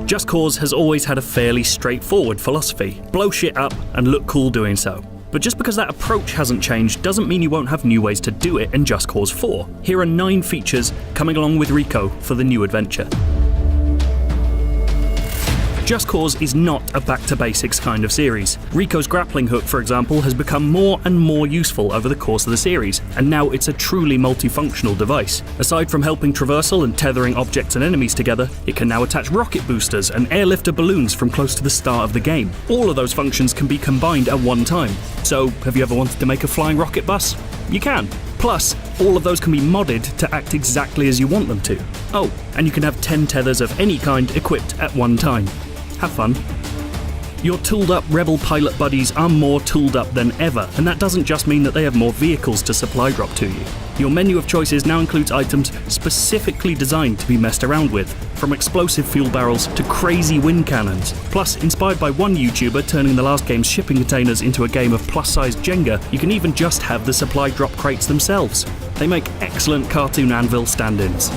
Just Cause has always had a fairly straightforward philosophy: blow shit up and look cool doing so. But just because that approach hasn't changed doesn't mean you won't have new ways to do it in Just Cause 4. Here are 9 features coming along with Рико for the new adventure. Just Cause is not a back-to-basics kind of series. Rico's grappling hook, for example, has become more and more useful over the course of the series, and now it's a truly multifunctional device. Aside from helping traversal and tethering objects and enemies together, it can now attach rocket boosters and airlifter balloons from close to the start of the game. All of those functions can be combined at one time. So, have you ever wanted to make a flying rocket bus? You can. Plus, all of those can be modded to act exactly as you want them to. Oh, and you can have 10 tethers of any kind equipped at one time. Have fun. Your tooled up Rebel pilot buddies are more tooled up than ever, and that doesn't just mean that they have more vehicles to supply drop to you. Your menu of choices now includes items specifically designed to be messed around with, from explosive fuel barrels to crazy wind cannons. Plus, inspired by one YouTuber turning the last game's shipping containers into a game of plus-sized Jenga, you can even just have the supply drop crates themselves. They make excellent cartoon anvil stand-ins.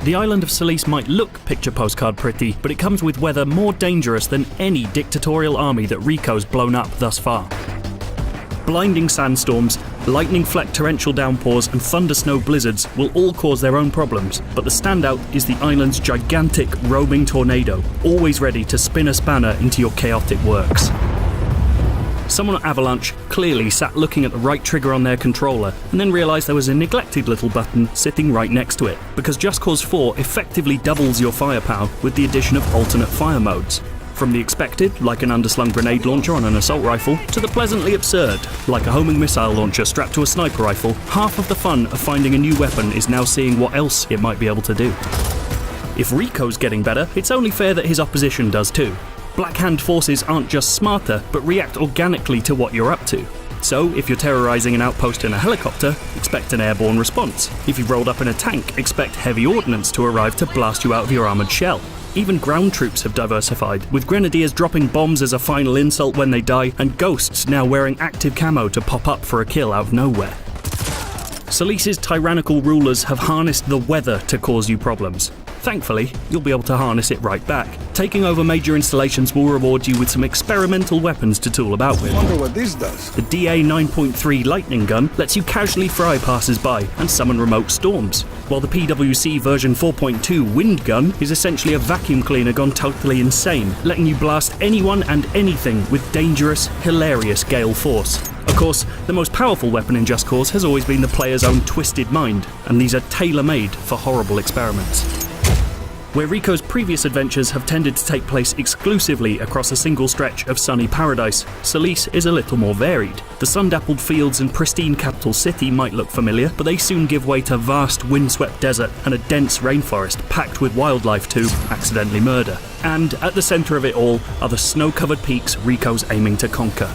The island of Salice might look picture postcard pretty, but it comes with weather more dangerous than any dictatorial army that Rico's blown up thus far. Blinding sandstorms, lightning-flecked torrential downpours and thunder snow blizzards will all cause their own problems, but the standout is the island's gigantic roaming tornado, always ready to spin a spanner into your chaotic works. Someone at Avalanche clearly sat looking at the right trigger on their controller and then realised there was a neglected little button sitting right next to it, because Just Cause 4 effectively doubles your firepower with the addition of alternate fire modes. From the expected, like an underslung grenade launcher on an assault rifle, to the pleasantly absurd, like a homing missile launcher strapped to a sniper rifle, half of the fun of finding a new weapon is now seeing what else it might be able to do. If Rico's getting better, it's only fair that his opposition does too. Black Hand forces aren't just smarter, but react organically to what you're up to. So, if you're terrorising an outpost in a helicopter, expect an airborne response. If you've rolled up in a tank, expect heavy ordnance to arrive to blast you out of your armoured shell. Even ground troops have diversified, with grenadiers dropping bombs as a final insult when they die, and ghosts now wearing active camo to pop up for a kill out of nowhere. Salice's tyrannical rulers have harnessed the weather to cause you problems. Thankfully, you'll be able to harness it right back. Taking over major installations will reward you with some experimental weapons to tool about with. I wonder what this does. The DA 9.3 lightning gun lets you casually fry passers-by and summon remote storms, while the PWC version 4.2 wind gun is essentially a vacuum cleaner gone totally insane, letting you blast anyone and anything with dangerous, hilarious gale force. Of course, the most powerful weapon in Just Cause has always been the player's own twisted mind, and these are tailor-made for horrible experiments. Where Rico's previous adventures have tended to take place exclusively across a single stretch of sunny paradise, Salice is a little more varied. The sun-dappled fields and pristine capital city might look familiar, but they soon give way to vast windswept desert and a dense rainforest packed with wildlife to accidentally murder. And at the centre of it all are the snow-covered peaks Rico's aiming to conquer.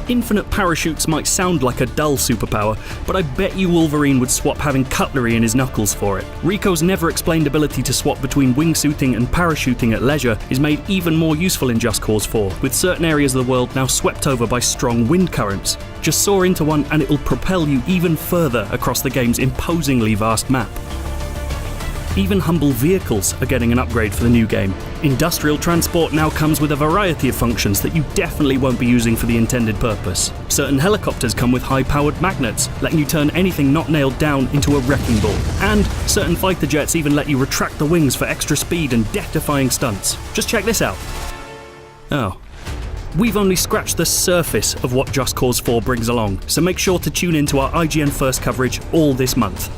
Infinite parachutes might sound like a dull superpower, but I bet you Wolverine would swap having cutlery in his knuckles for it. Rico's never-explained ability to swap between wingsuiting and parachuting at leisure is made even more useful in Just Cause 4, with certain areas of the world now swept over by strong wind currents. Just soar into one and it'll propel you even further across the game's imposingly vast map. Even humble vehicles are getting an upgrade for the new game. Industrial transport now comes with a variety of functions that you definitely won't be using for the intended purpose. Certain helicopters come with high-powered magnets, letting you turn anything not nailed down into a wrecking ball. And certain fighter jets even let you retract the wings for extra speed and death-defying stunts. Just check this out. Oh. We've only scratched the surface of what Just Cause 4 brings along, so make sure to tune in to our IGN First coverage all this month.